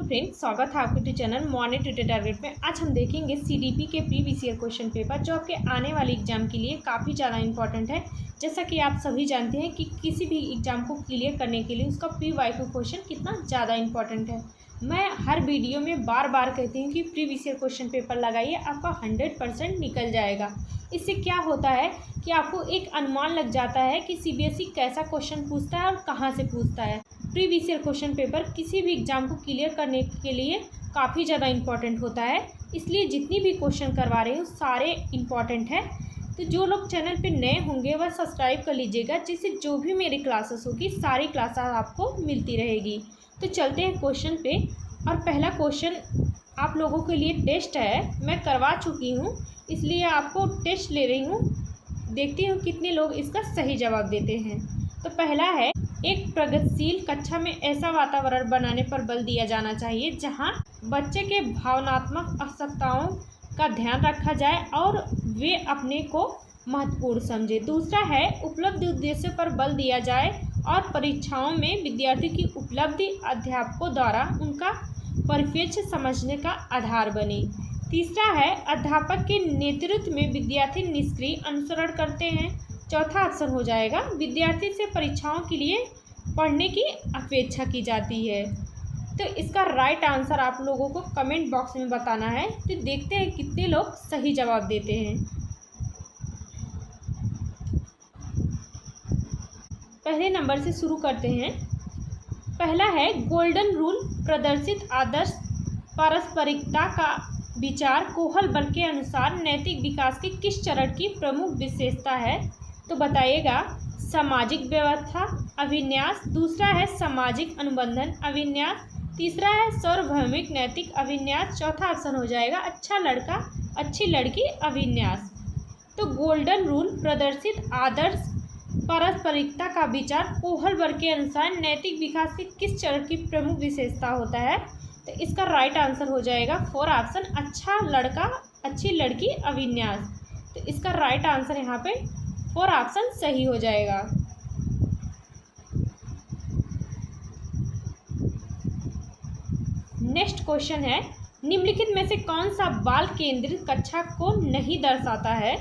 Friends, स्वागत है आपके चैनल मॉर्निंग ट्यूटर टारगेट में। आज हम देखेंगे सीडीपी के प्रीवियस ईयर क्वेश्चन पेपर जो आपके आने वाले एग्जाम के लिए काफ़ी ज़्यादा इंपॉर्टेंट है। जैसा कि आप सभी जानते हैं कि किसी भी एग्जाम को क्लियर करने के लिए उसका PYQ क्वेश्चन कितना ज़्यादा इंपॉर्टेंट है। मैं हर वीडियो में बार बार कहती हूँ कि प्रीवियस ईयर क्वेश्चन पेपर लगाइए, आपका 100% निकल जाएगा। इससे क्या होता है कि आपको एक अनुमान लग जाता है कि CBSE कैसा क्वेश्चन पूछता है और कहाँ से पूछता है। प्रीवियस ईयर क्वेश्चन पेपर किसी भी एग्जाम को क्लियर करने के लिए काफ़ी ज़्यादा इंपॉर्टेंट होता है, इसलिए जितनी भी क्वेश्चन करवा रही हूँ सारे इंपॉर्टेंट हैं। तो जो लोग चैनल पे नए होंगे वह सब्सक्राइब कर लीजिएगा, जिससे जो भी मेरी क्लासेस होगी सारी क्लासेस आपको मिलती रहेगी। तो चलते हैं क्वेश्चन पे। और पहला क्वेश्चन आप लोगों के लिए टेस्ट है, मैं करवा चुकी हूँ इसलिए आपको टेस्ट ले रही हूँ। देखती हूँ कितने लोग इसका सही जवाब देते हैं। तो पहला है, एक प्रगतिशील कक्षा में ऐसा वातावरण बनाने पर बल दिया जाना चाहिए जहां बच्चे के भावनात्मक आवश्यकताओं का ध्यान रखा जाए और वे अपने को महत्वपूर्ण समझे। दूसरा है, उपलब्ध उद्देश्यों पर बल दिया जाए और परीक्षाओं में विद्यार्थी की उपलब्धि अध्यापकों द्वारा उनका परिप्रेक्ष्य समझने का आधार बने। तीसरा है, अध्यापक के नेतृत्व में विद्यार्थी निष्क्रिय अनुसरण करते हैं। चौथा ऑप्शन हो जाएगा, विद्यार्थी से परीक्षाओं के लिए पढ़ने की अपेक्षा की जाती है। तो इसका राइट आंसर आप लोगों को कमेंट बॉक्स में बताना है। तो देखते हैं कितने लोग सही जवाब देते हैं। पहले नंबर से शुरू करते हैं। पहला है, गोल्डन रूल प्रदर्शित आदर्श पारस्परिकता का विचार कोहल बल के अनुसार नैतिक विकास के किस चरण की प्रमुख विशेषता है? तो बताइएगा, सामाजिक व्यवस्था अभिन्यास। दूसरा है सामाजिक अनुबंधन अभिन्यास। तीसरा है सार्वभौमिक नैतिक अभिन्यास। चौथा ऑप्शन हो जाएगा अच्छा लड़का अच्छी लड़की अभिन्यास। तो गोल्डन रूल प्रदर्शित आदर्श पारस्परिकता का विचार कोहल वर्ग के अनुसार नैतिक विकास के किस चरण की प्रमुख विशेषता होता है? तो इसका राइट आंसर हो जाएगा 4 ऑप्शन, अच्छा लड़का अच्छी लड़की अभिन्यास। तो इसका राइट आंसर यहाँ पे 4 ऑप्शन सही हो जाएगा। नेक्स्ट क्वेश्चन है, निम्नलिखित में से कौन सा बाल केंद्रित कक्षा को नहीं दर्शाता है?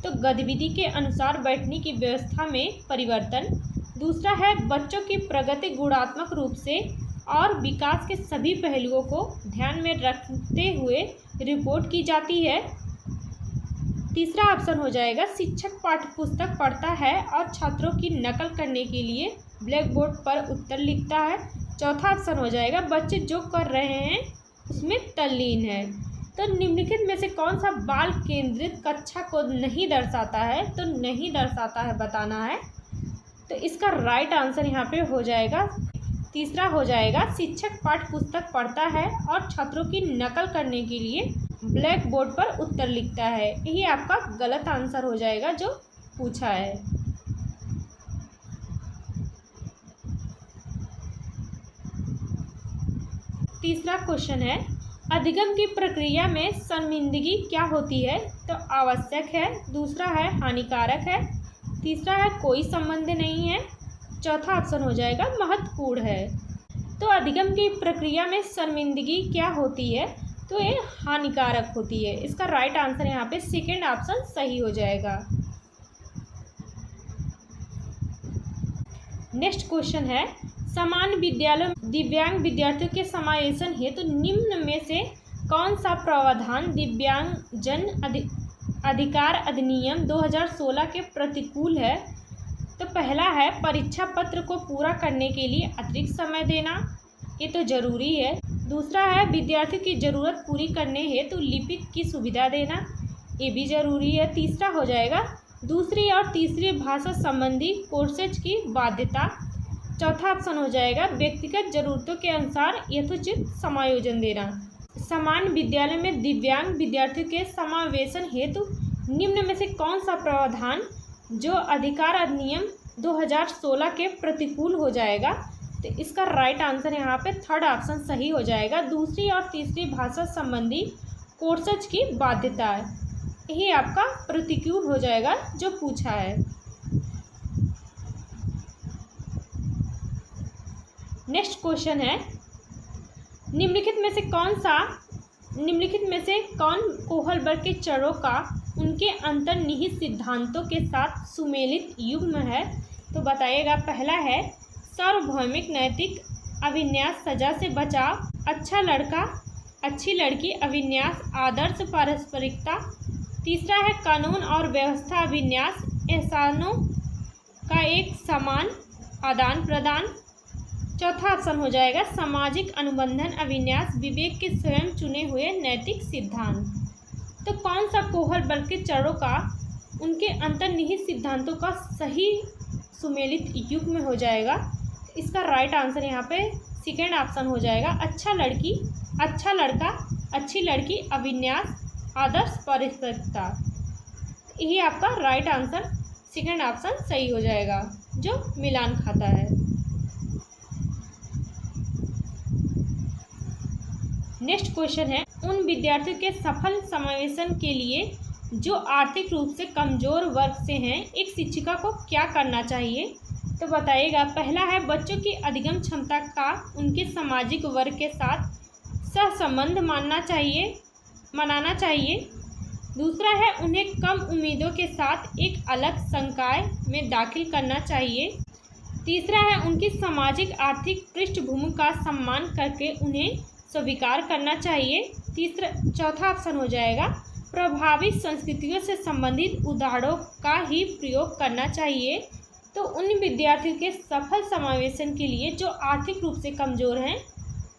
तो गतिविधि के अनुसार बैठने की व्यवस्था में परिवर्तन। दूसरा है, बच्चों की प्रगति गुणात्मक रूप से और विकास के सभी पहलुओं को ध्यान में रखते हुए रिपोर्ट की जाती है। तीसरा ऑप्शन हो जाएगा, शिक्षक पाठ्यपुस्तक पढ़ता है और छात्रों की नकल करने के लिए ब्लैक बोर्ड पर उत्तर लिखता है। चौथा ऑप्शन हो जाएगा, बच्चे जो कर रहे हैं उसमें तल्लीन है। तो निम्नलिखित में से कौन सा बाल केंद्रित कक्षा को नहीं दर्शाता है? तो नहीं दर्शाता है बताना है। तो इसका राइट आंसर यहाँ पे हो जाएगा, तीसरा हो जाएगा, शिक्षक पाठ्यपुस्तक पढ़ता है और छात्रों की नकल करने के लिए ब्लैक बोर्ड पर उत्तर लिखता है। यही आपका गलत आंसर हो जाएगा जो पूछा है। तीसरा क्वेश्चन है, अधिगम की प्रक्रिया में शर्मिंदगी क्या होती है? तो आवश्यक है। दूसरा है हानिकारक है। तीसरा है कोई संबंध नहीं है। चौथा ऑप्शन हो जाएगा महत्वपूर्ण है। तो अधिगम की प्रक्रिया में शर्मिंदगी क्या होती है? तो ये हानिकारक होती है। इसका राइट आंसर यहाँ पे सेकेंड ऑप्शन सही हो जाएगा। नेक्स्ट क्वेश्चन है, सामान्य विद्यालयों में दिव्यांग विद्यार्थियों के समावेशन हेतु निम्न में से कौन सा प्रावधान दिव्यांगजन अधिकार अधिनियम 2016 के प्रतिकूल है? तो पहला है, परीक्षा पत्र को पूरा करने के लिए अतिरिक्त समय देना, ये तो ज़रूरी है। दूसरा है, विद्यार्थी की ज़रूरत पूरी करने हेतु लिपिक की सुविधा देना, ये भी ज़रूरी है। तीसरा हो जाएगा, दूसरी और तीसरी भाषा संबंधी कोर्सेज की बाध्यता। चौथा ऑप्शन हो जाएगा, व्यक्तिगत ज़रूरतों के अनुसार यथोचित समायोजन देना। सामान्य विद्यालय में दिव्यांग विद्यार्थियों के समावेशन हेतु निम्न में से कौन सा प्रावधान जो अधिकार अधिनियम 2016 के प्रतिकूल हो जाएगा? तो इसका राइट आंसर यहाँ पे थर्ड ऑप्शन सही हो जाएगा, दूसरी और तीसरी भाषा संबंधी कोर्सेज की बाध्यता है। यही आपका प्रतिकूल हो जाएगा जो पूछा है। नेक्स्ट क्वेश्चन है, निम्नलिखित में से कौन कोहलबर्ग के चरों का उनके अंतर्निहित सिद्धांतों के साथ सुमेलित युग्म है? तो बताइएगा। पहला है सार्वभौमिक नैतिक अभिन्यास, सजा से बचाव, अच्छा लड़का अच्छी लड़की अभिन्यास, आदर्श पारस्परिकता। तीसरा है कानून और व्यवस्था अभिन्यास, एहसानों का एक समान आदान प्रदान। चौथा ऑप्शन हो जाएगा सामाजिक अनुबंधन अभिन्यास, विवेक के स्वयं चुने हुए नैतिक सिद्धांत। तो कौन सा कोहलबर्ग के चरों का उनके अंतर्निहित सिद्धांतों का सही सुमेलित युग्म में हो जाएगा? इसका राइट आंसर यहाँ पे सेकेंड ऑप्शन हो जाएगा अच्छा लड़का अच्छी लड़की अभिन्यास, आदर्श पारस्परिकता। यही आपका राइट आंसर सेकेंड ऑप्शन सही हो जाएगा, जो मिलान खाता है। नेक्स्ट क्वेश्चन है उन विद्यार्थियों के सफल समावेशन के लिए जो आर्थिक रूप से कमजोर वर्ग से हैं, एक शिक्षिका को क्या करना चाहिए? तो बताइएगा। पहला है बच्चों की अधिगम क्षमता का उनके सामाजिक वर्ग के साथ सहसंबंध मनाना चाहिए। दूसरा है उन्हें कम उम्मीदों के साथ एक अलग संकाय में दाखिल करना चाहिए। तीसरा है उनकी सामाजिक आर्थिक पृष्ठभूमि का सम्मान करके उन्हें स्वीकार करना चाहिए। चौथा ऑप्शन हो जाएगा प्रभावित संस्कृतियों से संबंधित उदाहरणों का ही प्रयोग करना चाहिए। तो उन विद्यार्थियों के सफल समावेशन के लिए जो आर्थिक रूप से कमज़ोर हैं,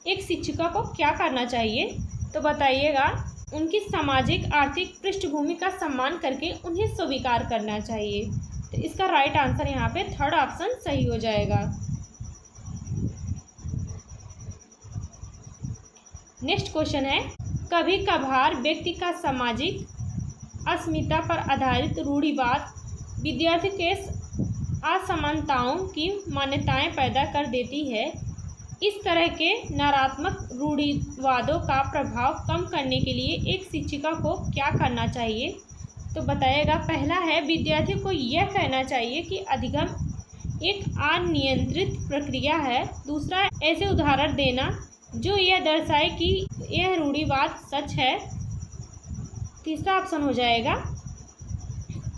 एक शिक्षिका को क्या करना चाहिए? तो बताइएगा। उनकी सामाजिक आर्थिक पृष्ठभूमि का सम्मान करके उन्हें स्वीकार करना चाहिए। तो इसका राइट आंसर यहाँ पे थर्ड ऑप्शन सही हो जाएगा। नेक्स्ट क्वेश्चन है कभी कभार व्यक्ति का सामाजिक अस्मिता पर आधारित रूढ़िवाद विद्यार्थी के असमानताओं की मान्यताएं पैदा कर देती है। इस तरह के नकारात्मक रूढ़िवादों का प्रभाव कम करने के लिए एक शिक्षिका को क्या करना चाहिए? तो बताइएगा। पहला है विद्यार्थियों को यह कहना चाहिए कि अधिगम एक अनियंत्रित प्रक्रिया है। दूसरा, ऐसे उदाहरण देना जो यह दर्शाए कि यह रूढ़िवाद सच है। तीसरा ऑप्शन हो जाएगा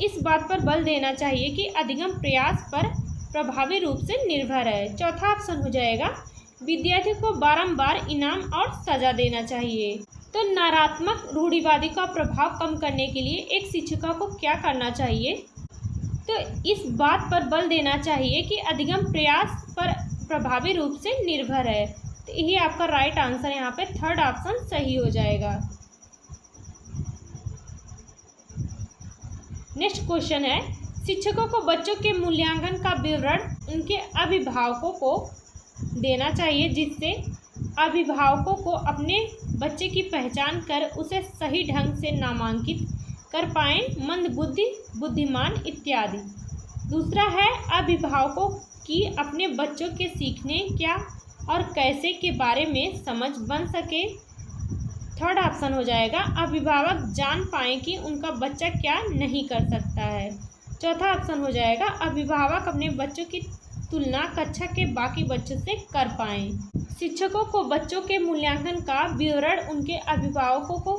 इस बात पर बल देना चाहिए कि अधिगम प्रयास पर प्रभावी रूप से निर्भर है। चौथा ऑप्शन हो जाएगा विद्यार्थी को बारंबार इनाम और सजा देना चाहिए। तो नकारात्मक रूढ़िवादी का प्रभाव कम करने के लिए एक शिक्षिका को क्या करना चाहिए? तो इस बात पर बल देना चाहिए कि अधिगम प्रयास पर प्रभावी रूप से निर्भर है। तो यही आपका राइट आंसर यहाँ पे थर्ड ऑप्शन सही हो जाएगा। नेक्स्ट क्वेश्चन है शिक्षकों को बच्चों के मूल्यांकन का विवरण उनके अभिभावकों को देना चाहिए, जिससे अभिभावकों को अपने बच्चे की पहचान कर उसे सही ढंग से नामांकित कर पाएँ, मंदबुद्धि, बुद्धिमान इत्यादि। दूसरा है अभिभावकों की अपने बच्चों के सीखने क्या और कैसे के बारे में समझ बन सके। थर्ड ऑप्शन हो जाएगा अभिभावक जान पाए कि उनका बच्चा क्या नहीं कर सकता है। चौथा ऑप्शन हो जाएगा अभिभावक अपने बच्चों की तुलना कक्षा के बाकी बच्चों से कर पाएँ। शिक्षकों को बच्चों के मूल्यांकन का विवरण उनके अभिभावकों को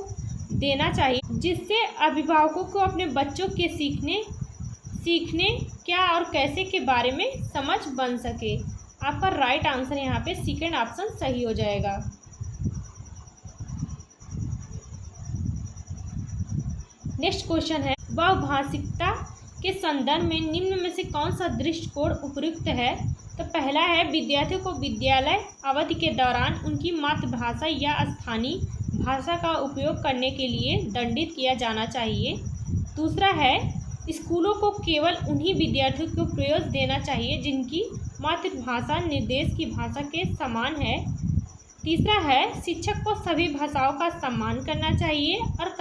देना चाहिए, जिससे अभिभावकों को अपने बच्चों के सीखने क्या और कैसे के बारे में समझ बन सके। आपका राइट आंसर यहाँ पे सेकंड ऑप्शन सही हो जाएगा। नेक्स्ट क्वेश्चन है बहुभाषिकता के संदर्भ में निम्न में से कौन सा दृष्टिकोण उपयुक्त है? तो पहला है विद्यार्थियों को विद्यालय अवधि के दौरान उनकी मातृभाषा या स्थानीय भाषा का उपयोग करने के लिए दंडित किया जाना चाहिए। दूसरा है स्कूलों को केवल उन्हीं विद्यार्थियों को प्रवेश देना चाहिए जिनकी मातृभाषा निर्देश की भाषा के समान है। तीसरा है शिक्षक को सभी भाषाओं का सम्मान करना चाहिए और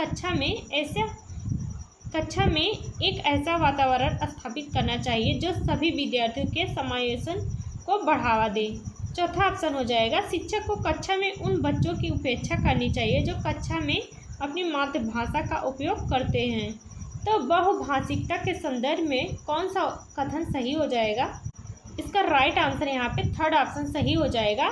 कक्षा में एक ऐसा वातावरण स्थापित करना चाहिए जो सभी विद्यार्थियों के समावेशन को बढ़ावा दे। चौथा ऑप्शन हो जाएगा शिक्षक को कक्षा में उन बच्चों की उपेक्षा करनी चाहिए जो कक्षा में अपनी मातृभाषा का उपयोग करते हैं। तो बहुभाषिकता के संदर्भ में कौन सा कथन सही हो जाएगा? इसका राइट आंसर यहाँ पे थर्ड ऑप्शन सही हो जाएगा।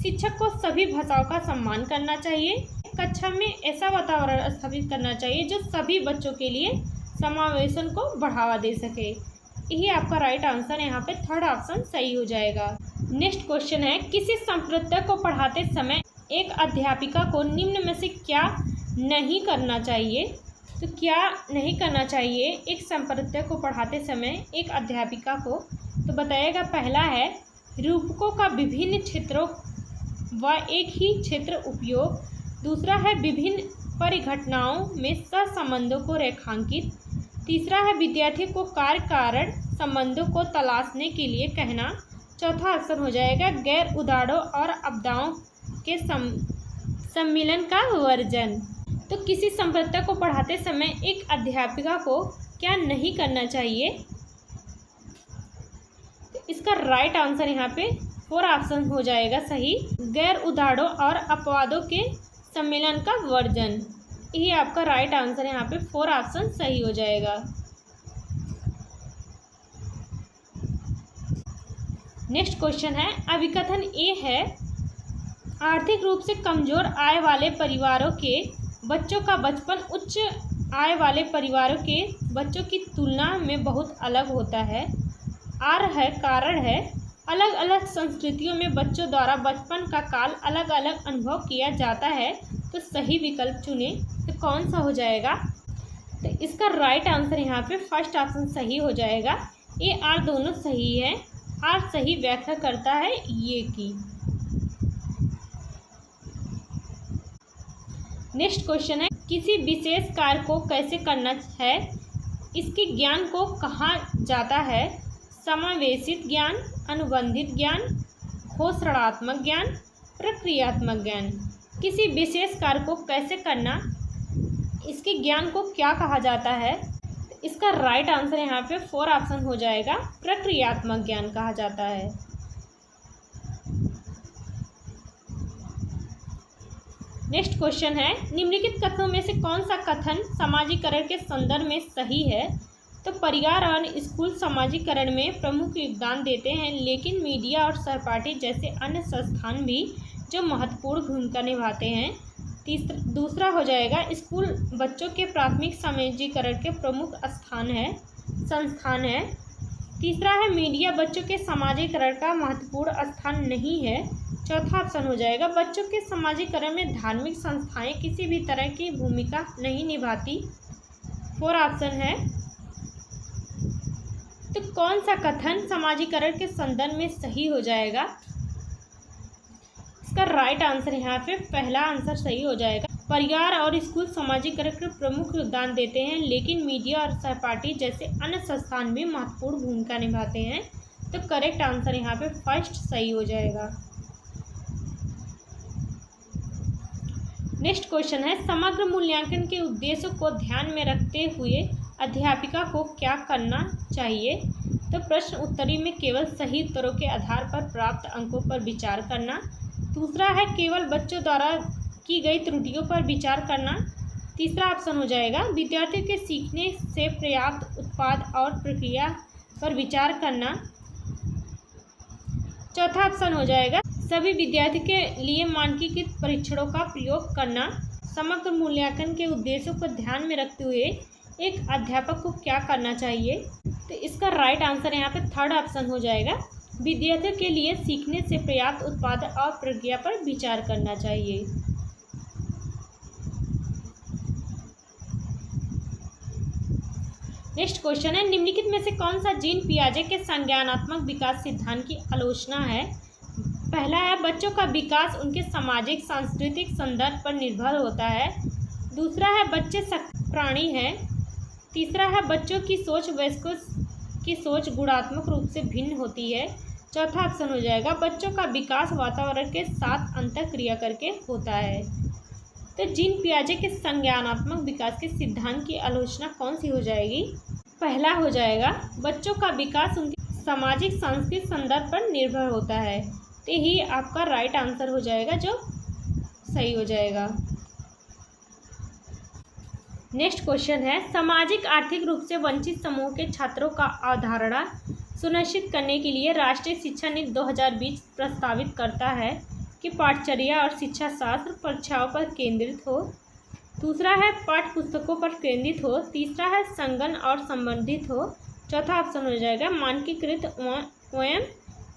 शिक्षक को सभी भाषाओं का सम्मान करना चाहिए। कक्षा में ऐसा वातावरण स्थापित करना चाहिए जो सभी बच्चों के लिए समावेशन को बढ़ावा दे सके। यही आपका राइट आंसर यहाँ पे थर्ड ऑप्शन सही हो जाएगा। नेक्स्ट क्वेश्चन है, किसी संप्रदाय को पढ़ाते समय एक अध्यापिका को निम्न में से क्या नहीं करना चाहिए। तो क्या नहीं करना चाहिए एक संप्रदाय को पढ़ाते समय एक अध्यापिका को, तो बताएगा पहला है रूपकों का विभिन्न क्षेत्रों व एक ही क्षेत्र उपयोग। दूसरा है विभिन्न परिघटनाओं में सहसंबंधों को रेखांकित। तीसरा है विद्यार्थी को कार्य कारण संबंधों को तलाशने के लिए कहना। चौथा ऑप्शन हो जाएगा गैर उदाहरणों और आपदाओं के सम्मिलन का वर्जन। तो किसी संप्रदाय को पढ़ाते समय एक अध्यापिका को क्या नहीं करना चाहिए, तो इसका राइट आंसर यहाँ पे 4 ऑप्शन हो जाएगा सही, गैर उदाहरणों और अपवादों के सम्मेलन का वर्जन। यही आपका राइट आंसर यहाँ पे 4 ऑप्शन सही हो जाएगा। नेक्स्ट क्वेश्चन है, अभिकथन ए है आर्थिक रूप से कमजोर आय वाले परिवारों के बच्चों का बचपन उच्च आय वाले परिवारों के बच्चों की तुलना में बहुत अलग होता है। आर है कारण है अलग अलग संस्कृतियों में बच्चों द्वारा बचपन का काल अलग अलग अनुभव किया जाता है। तो सही विकल्प चुने, तो कौन सा हो जाएगा, तो इसका राइट आंसर यहाँ पे फर्स्ट ऑप्शन सही हो जाएगा। ए आर दोनों सही है, आर सही व्याख्या करता है ये की। नेक्स्ट क्वेश्चन है, किसी विशेष कार्य को कैसे करना है, इसके ज्ञान को कहा जाता है। समावेशित ज्ञान, अनुबंधित ज्ञान, घोषणात्मक ज्ञान, प्रक्रियात्मक ज्ञान। किसी विशेष कार्य को कैसे करना, इसके ज्ञान को क्या कहा जाता है, इसका राइट आंसर यहाँ पे 4 ऑप्शन हो जाएगा, प्रक्रियात्मक ज्ञान कहा जाता है। नेक्स्ट क्वेश्चन है, निम्नलिखित कथनों में से कौन सा कथन सामाजिकरण के संदर्भ में सही है। तो परिवार और स्कूल सामाजिकरण में प्रमुख योगदान देते हैं, लेकिन मीडिया और सहपाठी जैसे अन्य संस्थान भी जो महत्वपूर्ण भूमिका निभाते हैं। दूसरा हो जाएगा स्कूल बच्चों के प्राथमिक सामाजिकरण के प्रमुख संस्थान है। तीसरा है मीडिया बच्चों के सामाजिकरण का महत्वपूर्ण स्थान नहीं है। चौथा ऑप्शन हो जाएगा बच्चों के सामाजिकरण में धार्मिक संस्थाएं किसी भी तरह की भूमिका नहीं निभाती। 4 ऑप्शन है। तो कौन सा कथन सामाजिकरण के संदर्भ में सही हो जाएगा, इसका राइट आंसर यहाँ पे पहला आंसर सही हो जाएगा। परिवार और स्कूल सामाजिकरण के प्रमुख योगदान देते हैं, लेकिन मीडिया और सहपाठी जैसे अन्य संस्थान भी महत्वपूर्ण भूमिका निभाते हैं। तो करेक्ट आंसर यहाँ पे फर्स्ट सही हो जाएगा। नेक्स्ट क्वेश्चन है, समग्र मूल्यांकन के उद्देश्यों को ध्यान में रखते हुए अध्यापिका को क्या करना चाहिए। तो प्रश्न उत्तरी में केवल सही उत्तरों के आधार पर प्राप्त अंकों पर विचार करना। दूसरा है केवल बच्चों द्वारा की गई त्रुटियों पर विचार करना। तीसरा ऑप्शन हो जाएगा विद्यार्थियों के सीखने से पर्याप्त उत्पाद और प्रक्रिया पर विचार करना। चौथा ऑप्शन हो जाएगा सभी विद्यार्थी के लिए मानकीकृत परीक्षणों का प्रयोग करना। समग्र मूल्यांकन के उद्देश्यों को ध्यान में रखते हुए एक अध्यापक को क्या करना चाहिए। तो इसका राइट आंसर यहाँ पे थर्ड ऑप्शन हो जाएगा, विद्यार्थियों के लिए सीखने से पर्याप्त उत्पाद और प्रक्रिया पर विचार करना चाहिए। नेक्स्ट क्वेश्चन है, निम्नलिखित में से कौन सा जीन पियाजे के संज्ञानात्मक विकास सिद्धांत की आलोचना है। पहला है बच्चों का विकास उनके सामाजिक सांस्कृतिक संदर्भ पर निर्भर होता है। दूसरा है बच्चे प्राणी हैं। तीसरा है बच्चों की सोच वयस्कों की सोच गुणात्मक रूप से भिन्न होती है। चौथा ऑप्शन हो जाएगा बच्चों का विकास वातावरण के साथ अंतःक्रिया करके होता है। तो जीन पियाजे के संज्ञानात्मक विकास के सिद्धांत की आलोचना कौन सी हो जाएगी। पहला हो जाएगा बच्चों का विकास उनके सामाजिक सांस्कृतिक संदर्भ पर निर्भर होता है। तो यही आपका राइट आंसर हो जाएगा जो सही हो जाएगा। नेक्स्ट क्वेश्चन है, सामाजिक आर्थिक रूप से वंचित समूह के छात्रों का अवधारणा सुनिश्चित करने के लिए राष्ट्रीय शिक्षा नीति 2020 प्रस्तावित करता है कि पाठचर्या और शिक्षा शास्त्र परीक्षाओं पर केंद्रित हो। दूसरा है पाठ्य पुस्तकों पर केंद्रित हो। तीसरा है संगण और संबंधित हो। चौथा ऑप्शन हो जाएगा मानकीकृत एवं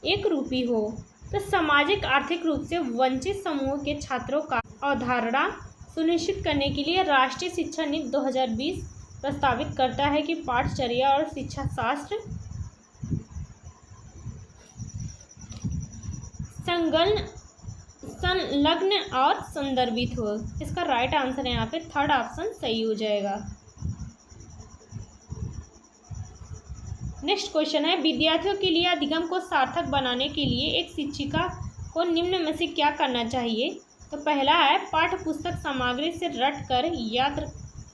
एक रूपी हो। तो सामाजिक आर्थिक रूप से वंचित समूह के छात्रों का अवधारणा सुनिश्चित करने के लिए राष्ट्रीय शिक्षा नीति 2020 प्रस्तावित करता है कि पाठचर्या और शिक्षा शास्त्र संलग्न और संदर्भित हो। इसका राइट आंसर यहाँ पे थर्ड ऑप्शन सही हो जाएगा। नेक्स्ट क्वेश्चन है विद्यार्थियों के लिए अधिगम को सार्थक बनाने के लिए एक शिक्षिका को निम्न में से क्या करना चाहिए। तो पहला है पाठ्य पुस्तक सामग्री से रट कर याद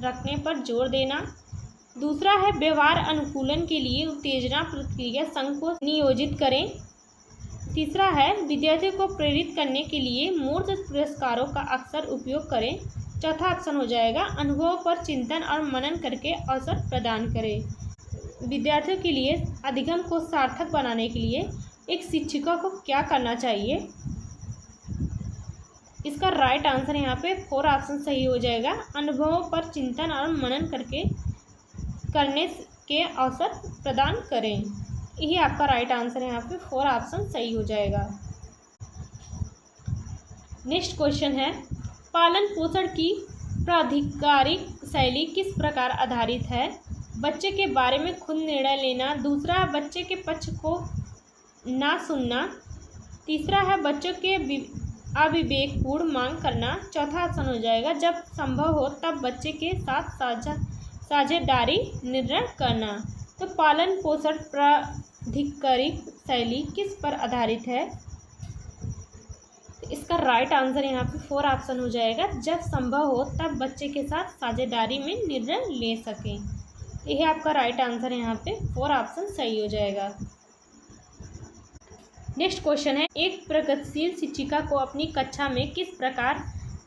रखने पर जोर देना। दूसरा है व्यवहार अनुकूलन के लिए उत्तेजना प्रतिक्रिया संघ को नियोजित करें। तीसरा है विद्यार्थियों को प्रेरित करने के लिए मूर्त पुरस्कारों का अक्सर उपयोग करें। चौथा ऑप्शन हो जाएगा अनुभव पर चिंतन और मनन करके अवसर प्रदान करें। विद्यार्थियों के लिए अधिगम को सार्थक बनाने के लिए एक शिक्षिका को क्या करना चाहिए। इसका राइट आंसर यहाँ पे फोर ऑप्शन सही हो जाएगा। अनुभवों पर चिंतन और मनन करने के अवसर प्रदान करें। यही आपका राइट आंसर यहाँ पे फोर ऑप्शन सही हो जाएगा। नेक्स्ट क्वेश्चन है पालन पोषण की प्राधिकारिक शैली किस प्रकार आधारित है। बच्चे के बारे में खुद निर्णय लेना। दूसरा है बच्चे के पक्ष को ना सुनना। तीसरा है बच्चों के अविवेकपूर्ण मांग करना। चौथा ऑप्शन हो जाएगा जब संभव हो तब बच्चे के साथ साझेदारी निर्णय करना। तो पालन पोषण प्राधिकारिक शैली किस पर आधारित है। इसका राइट आंसर यहाँ पे फोर ऑप्शन हो जाएगा जब संभव हो तब बच्चे के साथ साझेदारी में निर्णय ले सकें। यह आपका राइट आंसर यहाँ पे फोर ऑप्शन सही हो जाएगा। नेक्स्ट क्वेश्चन है एक प्रगतिशील शिक्षिका को अपनी कक्षा में किस प्रकार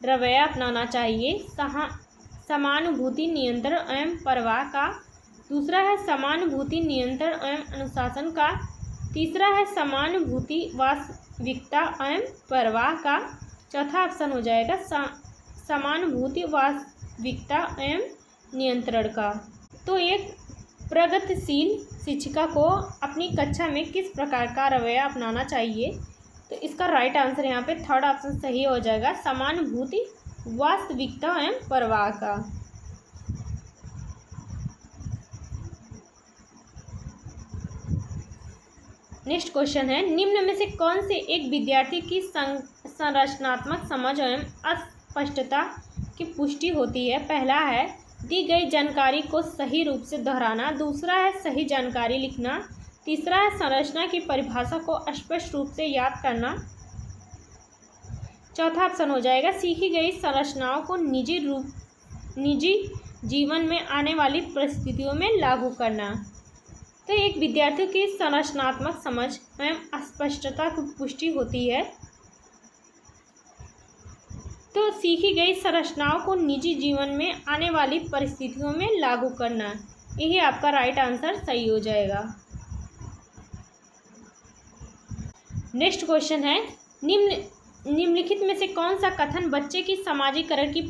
रवैया अपनाना चाहिए। समानुभूति नियंत्रण एवं परवाह का। दूसरा है समानुभूति नियंत्रण एवं अनुशासन का। तीसरा है समानुभूति वास्तविकता एवं परवाह का। चौथा ऑप्शन हो जाएगा समानुभूति वास्तविकता एवं नियंत्रण का। तो एक प्रगतिशील शिक्षिका को अपनी कक्षा में किस प्रकार का रवैया अपनाना चाहिए। तो इसका राइट आंसर यहाँ पे थर्ड ऑप्शन सही हो जाएगा समानुभूति वास्तविकता एवं परवाह का। नेक्स्ट क्वेश्चन है निम्न में से कौन से एक विद्यार्थी की संरचनात्मक समझ एवं अस्पष्टता की पुष्टि होती है। पहला है दी गई जानकारी को सही रूप से दोहराना। दूसरा है सही जानकारी लिखना। तीसरा है संरचना की परिभाषा को स्पष्ट रूप से याद करना। चौथा ऑप्शन हो जाएगा सीखी गई संरचनाओं को निजी जीवन में आने वाली परिस्थितियों में लागू करना। तो एक विद्यार्थी की संरचनात्मक समझ एवं स्पष्टता की पुष्टि होती है तो सीखी गई संरचनाओं को निजी जीवन में आने वाली परिस्थितियों में लागू करना। यही आपका राइट आंसर सही हो जाएगा। नेक्स्ट क्वेश्चन है निम्नलिखित में से कौन सा कथन बच्चे की सामाजिकरण की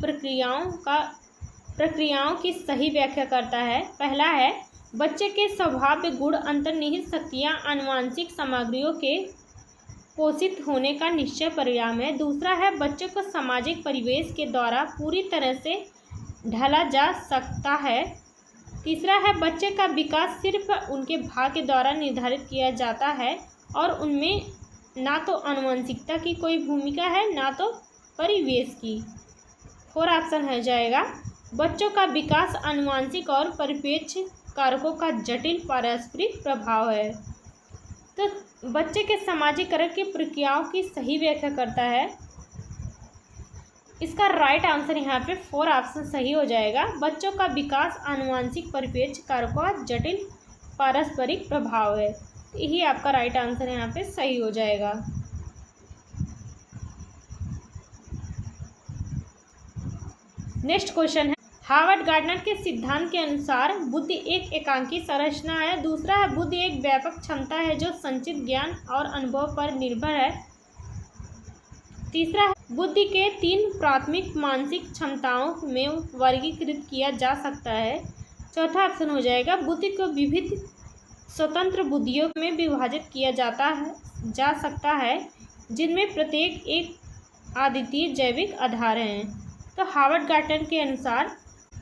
प्रक्रियाओं की सही व्याख्या करता है। पहला है बच्चे के स्वभाव गुण अंतर्निहित शक्तियाँ आनुवंशिक सामग्रियों के पोषित होने का निश्चय परिणाम है। दूसरा है बच्चे को सामाजिक परिवेश के द्वारा पूरी तरह से ढाला जा सकता है। तीसरा है बच्चे का विकास सिर्फ उनके भाग्य द्वारा निर्धारित किया जाता है और उनमें ना तो आनुवंशिकता की कोई भूमिका है ना तो परिवेश की। फोर ऑप्शन हो जाएगा बच्चों का विकास आनुवंशिक और परिपेक्ष कारकों का जटिल पारस्परिक प्रभाव है। तो बच्चे के सामाजिकरण की प्रक्रियाओं की सही व्याख्या करता है। इसका राइट आंसर यहाँ पे फोर ऑप्शन सही हो जाएगा बच्चों का विकास आनुवंशिक परिपेक्ष कारकों का जटिल पारस्परिक प्रभाव है। यही आपका राइट आंसर यहाँ पे सही हो जाएगा। नेक्स्ट क्वेश्चन है हार्वर्ड गार्डनर के सिद्धांत के अनुसार बुद्धि एक एकांकी संरचना है। दूसरा है बुद्धि एक व्यापक क्षमता है जो संचित ज्ञान और अनुभव पर निर्भर है। तीसरा है बुद्धि के 3 प्राथमिक मानसिक क्षमताओं में वर्गीकृत किया जा सकता है। चौथा ऑप्शन हो जाएगा बुद्धि को विविध स्वतंत्र बुद्धियों में विभाजित किया जा सकता है, जिनमें प्रत्येक एक अद्वितीय जैविक आधार हैं। तो हार्वर्ड गार्टन के अनुसार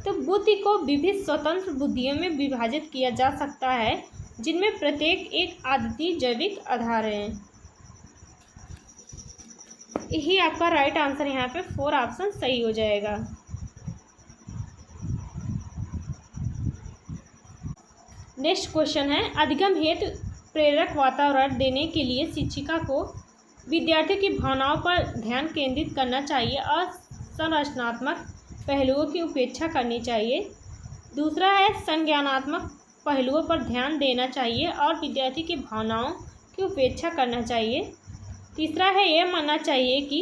तो बुद्धि को विविध स्वतंत्र बुद्धियों में विभाजित किया जा सकता है, जिनमें प्रत्येक एक अद्वितीय जैविक आधार हैं। यही आपका राइट आंसर यहाँ पे 4 ऑप्शन सही हो जाएगा। नेक्स्ट क्वेश्चन है, अधिगम हेतु प्रेरक वातावरण देने के लिए शिक्षिका को विद्यार्थियों की भावनाओं पर ध्यान केंद्रित करना चाहिए और संरचनात्मक पहलुओं की उपेक्षा करनी चाहिए। दूसरा है संज्ञानात्मक पहलुओं पर ध्यान देना चाहिए और विद्यार्थी की भावनाओं की उपेक्षा करना चाहिए। तीसरा है यह मानना चाहिए कि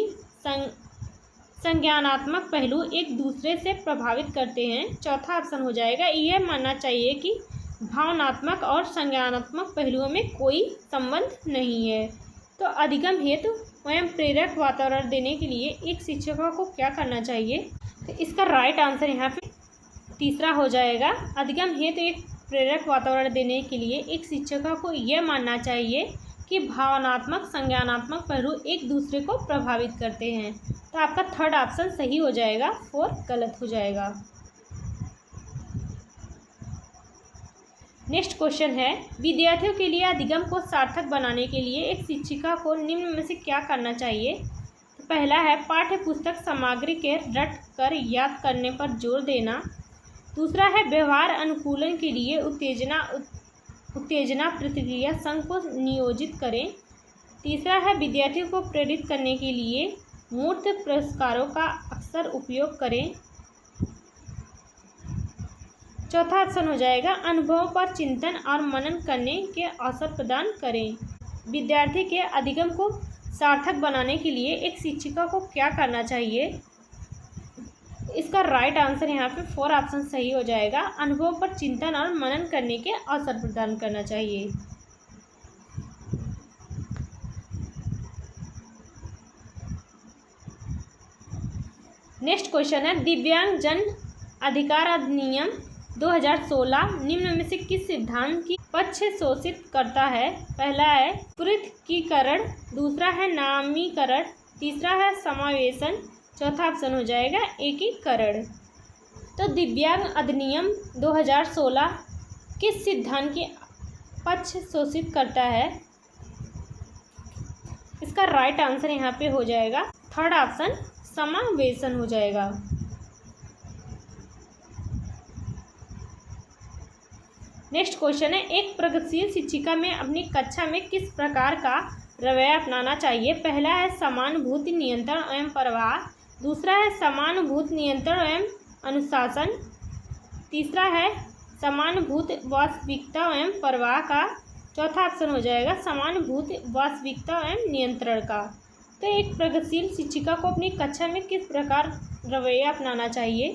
संज्ञानात्मक पहलू एक दूसरे से प्रभावित करते हैं। चौथा ऑप्शन हो जाएगा यह मानना चाहिए कि भावनात्मक और संज्ञानात्मक पहलुओं में कोई संबंध नहीं है। तो अधिगम हेतु एवं प्रेरक वातावरण देने के लिए एक शिक्षक को क्या करना चाहिए? तो इसका राइट आंसर यहाँ पे तीसरा हो जाएगा। अधिगम हेतु एक प्रेरक वातावरण देने के लिए एक शिक्षक को यह मानना चाहिए कि भावनात्मक संज्ञानात्मक पहलू एक दूसरे को प्रभावित करते हैं। तो आपका थर्ड ऑप्शन सही हो जाएगा, 4 गलत हो जाएगा। नेक्स्ट क्वेश्चन है, विद्यार्थियों के लिए अधिगम को सार्थक बनाने के लिए एक शिक्षिका को निम्न में से क्या करना चाहिए? तो पहला है पाठ्य पुस्तक सामग्री के रट कर याद करने पर जोर देना। दूसरा है व्यवहार अनुकूलन के लिए उत्तेजना प्रतिक्रिया संघ को नियोजित करें। तीसरा है विद्यार्थियों को प्रेरित करने के लिए मूर्त पुरस्कारों का अक्सर उपयोग करें। चौथा ऑप्शन हो जाएगा अनुभवों पर चिंतन और मनन करने के अवसर प्रदान करें। विद्यार्थी के अधिगम को सार्थक बनाने के लिए एक शिक्षिका को क्या करना चाहिए? इसका राइट आंसर यहाँ पे 4 ऑप्शन सही हो जाएगा। अनुभव पर चिंतन और मनन करने के अवसर प्रदान करना चाहिए। नेक्स्ट क्वेश्चन है, दिव्यांग जन अधिकार अधिनियम 2016 निम्न में से किस सिद्धांत की पक्ष शोषित करता है? पहला है पृथकीकरण, दूसरा है नामीकरण, तीसरा है समावेशन, चौथा ऑप्शन हो जाएगा एकीकरण। तो दिव्यांग अधिनियम 2016 किस सिद्धांत की पक्ष शोषित करता है? इसका राइट आंसर यहाँ पे हो जाएगा थर्ड ऑप्शन समावेशन हो जाएगा। नेक्स्ट क्वेश्चन है, एक प्रगतिशील शिक्षिका में अपनी कक्षा में किस प्रकार का रवैया अपनाना चाहिए? पहला है समानुभूति नियंत्रण एवं प्रवाह, दूसरा है समानुभूति नियंत्रण एवं अनुशासन, तीसरा है समानुभूति वास्तविकता एवं प्रवाह का, चौथा ऑप्शन हो जाएगा समानुभूति वास्तविकता एवं नियंत्रण का। तो एक प्रगतिशील शिक्षिका को अपनी कक्षा में किस प्रकार रवैया अपनाना चाहिए?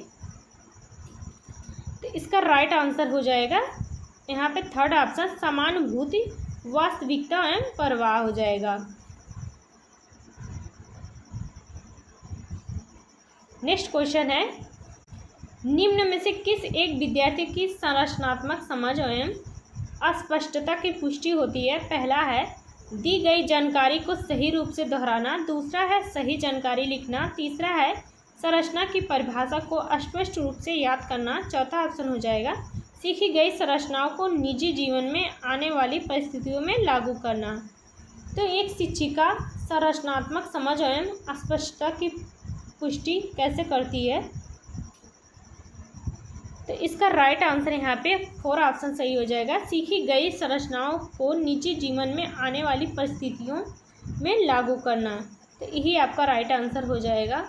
तो इसका राइट आंसर हो जाएगा यहाँ पे थर्ड ऑप्शन समानुभूति वास्तविकता एवं प्रवाह हो जाएगा। नेक्स्ट क्वेश्चन है, निम्न में से किस एक विद्यार्थी की संरचनात्मक समझ एवं अस्पष्टता की पुष्टि होती है? पहला है दी गई जानकारी को सही रूप से दोहराना, दूसरा है सही जानकारी लिखना, तीसरा है संरचना की परिभाषा को स्पष्ट रूप से याद करना, चौथा ऑप्शन हो जाएगा सीखी गई संरचनाओं को निजी जीवन में आने वाली परिस्थितियों में लागू करना। तो एक शिक्षिका संरचनात्मक समझ एवं स्पष्टता की पुष्टि कैसे करती है? तो इसका राइट आंसर यहाँ पे 4 ऑप्शन सही हो जाएगा, सीखी गई संरचनाओं को निजी जीवन में आने वाली परिस्थितियों में लागू करना। तो यही आपका राइट आंसर हो जाएगा।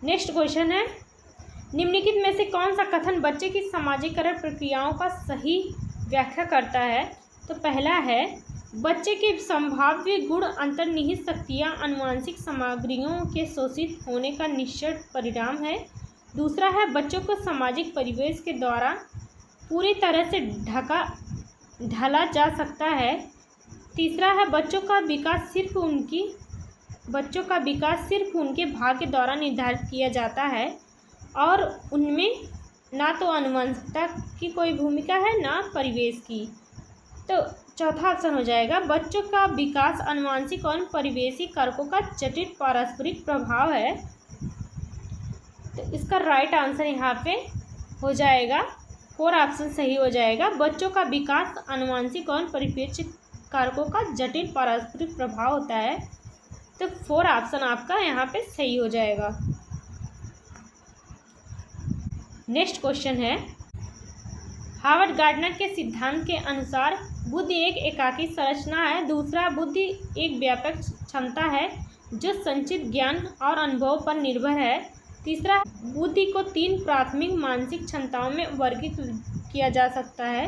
नेक्स्ट क्वेश्चन है, निम्नलिखित में से कौन सा कथन बच्चे की सामाजिकरण प्रक्रियाओं का सही व्याख्या करता है? तो पहला है बच्चे के संभाव्य गुण अंतर्निहित शक्तियाँ आनुवंशिक सामग्रियों के शोषित होने का निश्चित परिणाम है, दूसरा है बच्चों को सामाजिक परिवेश के द्वारा पूरी तरह से ढला जा सकता है, तीसरा है बच्चों का विकास सिर्फ उनके भाग्य द्वारा निर्धारित किया जाता है और उनमें ना तो आनुवंशिकता की कोई भूमिका है ना परिवेश की। तो चौथा ऑप्शन हो जाएगा बच्चों का विकास आनुवंशिक और परिवेशी कारकों का जटिल पारस्परिक प्रभाव है। तो इसका राइट आंसर यहाँ पे हो जाएगा 4 ऑप्शन सही हो जाएगा। बच्चों का विकास आनुवंशिक और परिवेशी कारकों का जटिल पारस्परिक प्रभाव होता है। तो 4 ऑप्शन आपका यहाँ पे सही हो जाएगा। नेक्स्ट क्वेश्चन है, हार्वर्ड गार्डनर के सिद्धांत के अनुसार बुद्धि एक एकाकी संरचना है। दूसरा, बुद्धि एक व्यापक क्षमता है जो संचित ज्ञान और अनुभव पर निर्भर है। तीसरा, बुद्धि को 3 प्राथमिक मानसिक क्षमताओं में वर्गीकृत किया जा सकता है।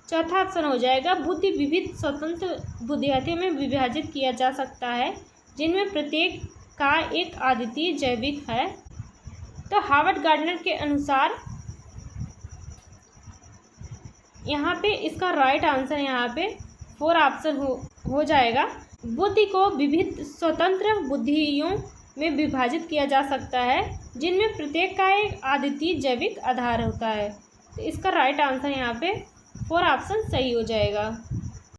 चौथा ऑप्शन हो जाएगा बुद्धि विविध स्वतंत्र बुद्धिमत्ताओं में विभाजित किया जा सकता है जिनमें प्रत्येक का एक अद्वितीय जैविक है। तो हार्वर्ड गार्डनर के अनुसार यहाँ पे इसका राइट आंसर यहाँ पे 4 ऑप्शन हो जाएगा। बुद्धि को विविध स्वतंत्र बुद्धियों में विभाजित किया जा सकता है जिनमें प्रत्येक का एक अद्वितीय जैविक आधार होता है। तो इसका राइट आंसर यहाँ पे 4 ऑप्शन सही हो जाएगा।